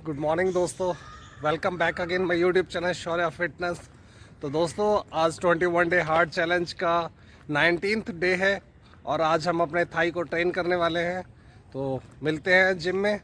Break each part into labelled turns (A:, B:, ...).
A: Good morning दोस्तों, welcome back again my YouTube channel Shaurya fitness. तो दोस्तों आज 21 डे हार्ड चैलेंज का 19th डे है और आज हम अपने थाई को ट्रेन करने वाले हैं। तो मिलते हैं जिम में।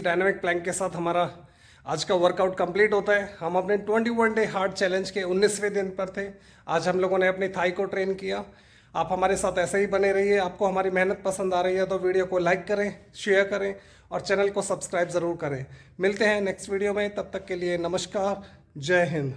A: डायनामिक प्लैंक के साथ हमारा आज का वर्कआउट कंप्लीट होता है। हम अपने 21 डे हार्ड चैलेंज के 19वें दिन पर थे। आज हम लोगों ने अपनी थाई को ट्रेन किया। आप हमारे साथ ऐसे ही बने रहिए। आपको हमारी मेहनत पसंद आ रही है तो वीडियो को लाइक करें, शेयर करें और चैनल को सब्सक्राइब ज़रूर करें। मिलते हैं नेक्स्ट वीडियो में, तब तक के लिए नमस्कार, जय हिंद।